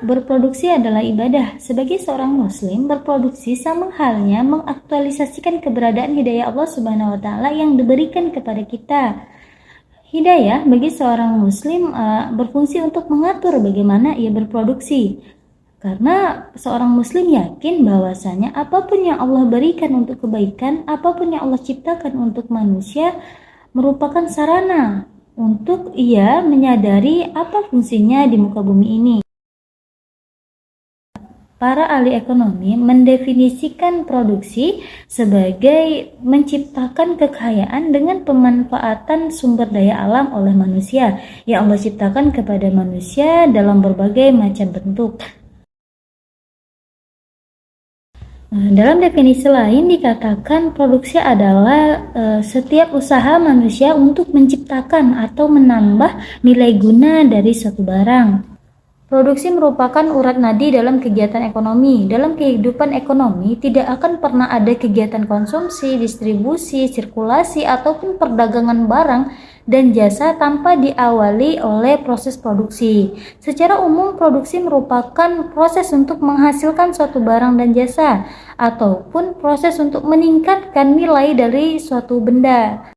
berproduksi adalah ibadah. Sebagai seorang muslim, berproduksi sama halnya mengaktualisasikan keberadaan hidayah Allah Subhanahu wa taala yang diberikan kepada kita. Hidayah bagi seorang muslim berfungsi untuk mengatur bagaimana ia berproduksi. Karena seorang muslim yakin bahwasanya apapun yang Allah berikan untuk kebaikan, apapun yang Allah ciptakan untuk manusia merupakan sarana untuk ia menyadari apa fungsinya di muka bumi ini. Para ahli ekonomi mendefinisikan produksi sebagai menciptakan kekayaan dengan pemanfaatan sumber daya alam oleh manusia yang Allah ciptakan kepada manusia dalam berbagai macam bentuk. Dalam definisi lain dikatakan produksi adalah setiap usaha manusia untuk menciptakan atau menambah nilai guna dari suatu barang. Produksi merupakan urat nadi dalam kegiatan ekonomi. Dalam kehidupan ekonomi tidak akan pernah ada kegiatan konsumsi, distribusi, sirkulasi, ataupun perdagangan barang dan jasa tanpa diawali oleh proses produksi. Secara umum, produksi merupakan proses untuk menghasilkan suatu barang dan jasa, ataupun proses untuk meningkatkan nilai dari suatu benda.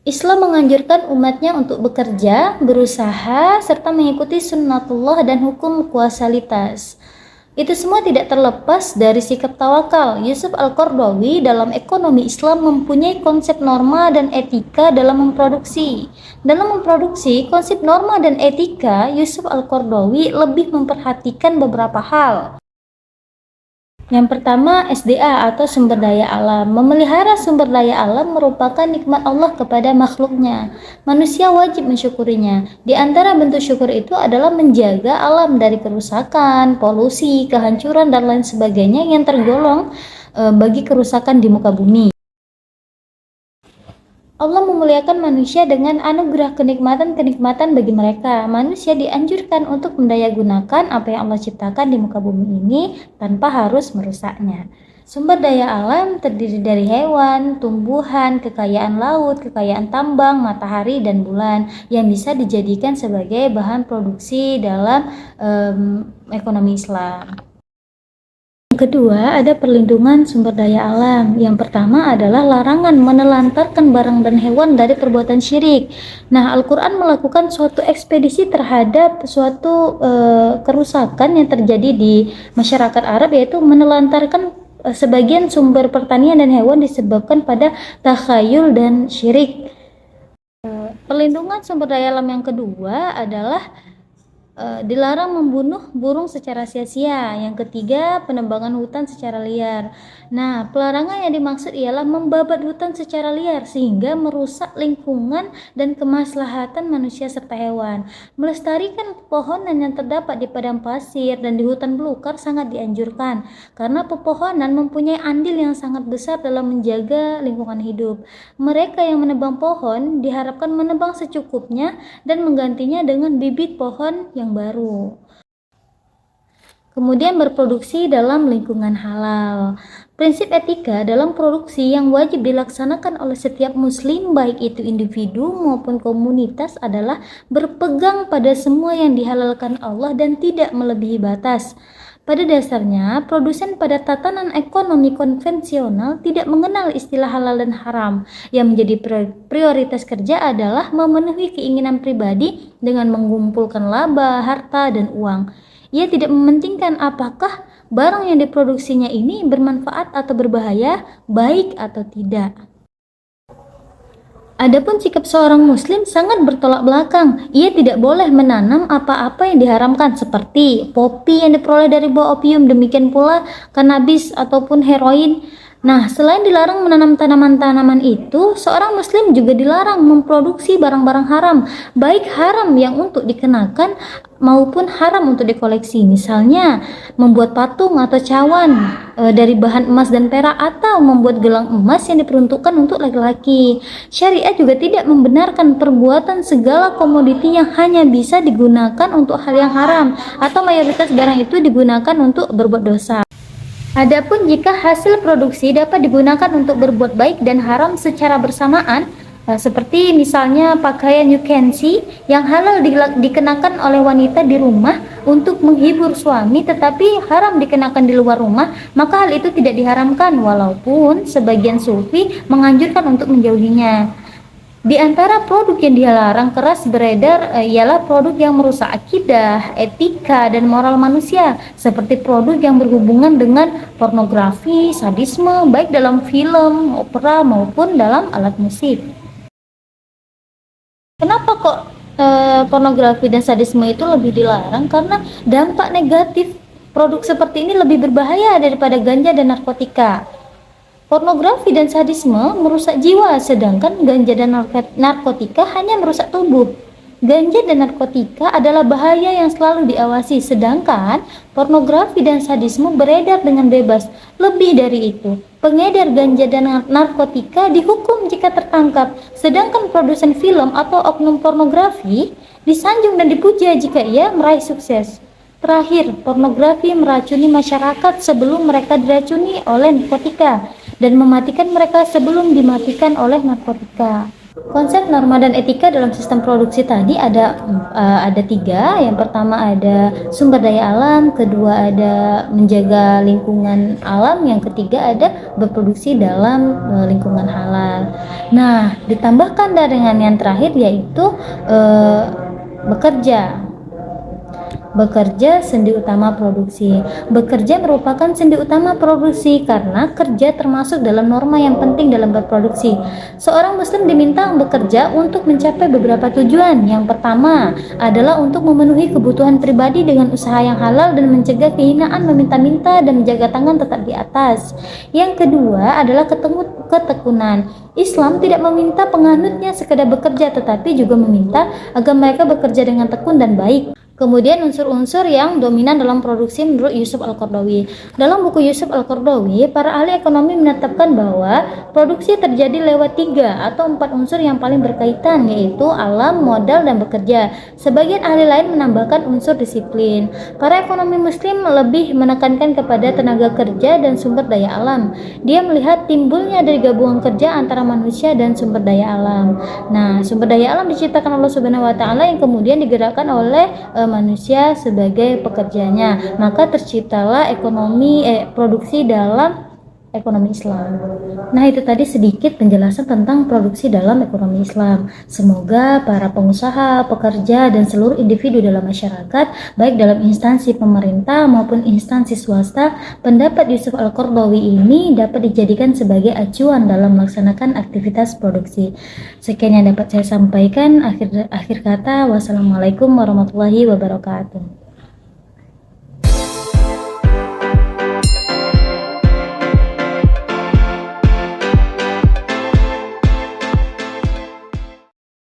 Islam menganjurkan umatnya untuk bekerja, berusaha, serta mengikuti sunnatullah dan hukum kuasalitas. Itu semua tidak terlepas dari sikap tawakal. Yusuf Al-Qaradawi dalam ekonomi Islam mempunyai konsep norma dan etika dalam memproduksi. Dalam memproduksi konsep norma dan etika, Yusuf Al-Qaradawi lebih memperhatikan beberapa hal. Yang pertama, SDA atau sumber daya alam. Memelihara sumber daya alam merupakan nikmat Allah kepada makhluknya. Manusia wajib mensyukurinya. Di antara bentuk syukur itu adalah menjaga alam dari kerusakan, polusi, kehancuran, dan lain sebagainya yang tergolong bagi kerusakan di muka bumi. Allah memuliakan manusia dengan anugerah kenikmatan-kenikmatan bagi mereka. Manusia dianjurkan untuk mendayagunakan apa yang Allah ciptakan di muka bumi ini tanpa harus merusaknya. Sumber daya alam terdiri dari hewan, tumbuhan, kekayaan laut, kekayaan tambang, matahari, dan bulan yang bisa dijadikan sebagai bahan produksi dalam ekonomi Islam. Kedua, ada perlindungan sumber daya alam. Yang pertama adalah larangan menelantarkan barang dan hewan dari perbuatan syirik. Nah, Al-Quran melakukan suatu ekspedisi terhadap suatu kerusakan yang terjadi di masyarakat Arab, yaitu menelantarkan sebagian sumber pertanian dan hewan disebabkan pada takhayul dan syirik. Perlindungan sumber daya alam yang kedua adalah dilarang membunuh burung secara sia-sia. Yang ketiga, penebangan hutan secara liar. Nah, pelarangan yang dimaksud ialah membabat hutan secara liar sehingga merusak lingkungan dan kemaslahatan manusia serta hewan. Melestarikan pepohonan yang terdapat di padang pasir dan di hutan belukar sangat dianjurkan karena pepohonan mempunyai andil yang sangat besar dalam menjaga lingkungan hidup. Mereka yang menebang pohon diharapkan menebang secukupnya dan menggantinya dengan bibit pohon yang baru. Kemudian berproduksi dalam lingkungan halal. Prinsip etika dalam produksi yang wajib dilaksanakan oleh setiap muslim, baik itu individu maupun komunitas, adalah berpegang pada semua yang dihalalkan Allah dan tidak melebihi batas. Pada dasarnya, produsen pada tatanan ekonomi konvensional tidak mengenal istilah halal dan haram. Yang menjadi prioritas kerja adalah memenuhi keinginan pribadi dengan mengumpulkan laba, harta, dan uang. Ia tidak mementingkan apakah barang yang diproduksinya ini bermanfaat atau berbahaya, baik atau tidak. Adapun sikap seorang muslim sangat bertolak belakang. Ia tidak boleh menanam apa-apa yang diharamkan seperti popi yang diperoleh dari buah opium, demikian pula kanabis ataupun heroin. Nah, selain dilarang menanam tanaman-tanaman itu, seorang muslim juga dilarang memproduksi barang-barang haram, baik haram yang untuk dikenakan maupun haram untuk dikoleksi. Misalnya, membuat patung atau cawan dari bahan emas dan perak, atau membuat gelang emas yang diperuntukkan untuk laki-laki. Syariat juga tidak membenarkan perbuatan segala komoditi yang hanya bisa digunakan untuk hal yang haram, atau mayoritas barang itu digunakan untuk berbuat dosa. Adapun jika hasil produksi dapat digunakan untuk berbuat baik dan haram secara bersamaan, Seperti misalnya pakaian you can see yang halal dikenakan oleh wanita di rumah untuk menghibur suami tetapi haram dikenakan di luar rumah, maka hal itu tidak diharamkan walaupun sebagian sufi menganjurkan untuk menjauhinya. Di antara produk yang dilarang keras beredar ialah produk yang merusak akidah, etika, dan moral manusia, seperti produk yang berhubungan dengan pornografi, sadisme, baik dalam film, opera, maupun dalam alat musik. Kenapa kok pornografi dan sadisme itu lebih dilarang? Karena dampak negatif produk seperti ini lebih berbahaya daripada ganja dan narkotika. Pornografi dan sadisme merusak jiwa, sedangkan ganja dan narkotika hanya merusak tubuh. Ganja dan narkotika adalah bahaya yang selalu diawasi, sedangkan pornografi dan sadisme beredar dengan bebas. Lebih dari itu, pengedar ganja dan narkotika dihukum jika tertangkap, sedangkan produsen film atau oknum pornografi disanjung dan dipuja jika ia meraih sukses. Terakhir, pornografi meracuni masyarakat sebelum mereka diracuni oleh narkotika dan mematikan mereka sebelum dimatikan oleh narkotika. Konsep norma dan etika dalam sistem produksi tadi ada 3. Yang pertama ada sumber daya alam, kedua ada menjaga lingkungan alam, yang ketiga ada berproduksi dalam lingkungan halal. Nah, ditambahkan dengan yang terakhir yaitu bekerja sendi utama produksi. Bekerja merupakan sendi utama produksi karena kerja termasuk dalam norma yang penting dalam berproduksi. Seorang muslim diminta bekerja untuk mencapai beberapa tujuan. Yang pertama adalah untuk memenuhi kebutuhan pribadi dengan usaha yang halal dan mencegah kehinaan meminta-minta dan menjaga tangan tetap di atas. Yang kedua adalah ketekunan. Islam tidak meminta penganutnya sekedar bekerja, tetapi juga meminta agar mereka bekerja dengan tekun dan baik. Kemudian unsur-unsur yang dominan dalam produksi menurut Yusuf Al-Qaradawi. Dalam buku Yusuf Al-Qaradawi, para ahli ekonomi menetapkan bahwa produksi terjadi lewat 3 atau 4 unsur yang paling berkaitan, yaitu alam, modal, dan bekerja. Sebagian ahli lain menambahkan unsur disiplin. Para ekonomi muslim lebih menekankan kepada tenaga kerja dan sumber daya alam. Dia melihat timbulnya dari gabungan kerja antara manusia dan sumber daya alam. Nah, sumber daya alam diciptakan Allah Subhanahu wa taala yang kemudian digerakkan oleh manusia sebagai pekerjanya, maka terciptalah produksi dalam ekonomi Islam. Nah, itu tadi sedikit penjelasan tentang produksi dalam ekonomi Islam. Semoga para pengusaha, pekerja, dan seluruh individu dalam masyarakat, baik dalam instansi pemerintah maupun instansi swasta, pendapat Yusuf Al-Qaradawi ini dapat dijadikan sebagai acuan dalam melaksanakan aktivitas produksi. Sekian yang dapat saya sampaikan. Akhir kata, wassalamualaikum warahmatullahi wabarakatuh.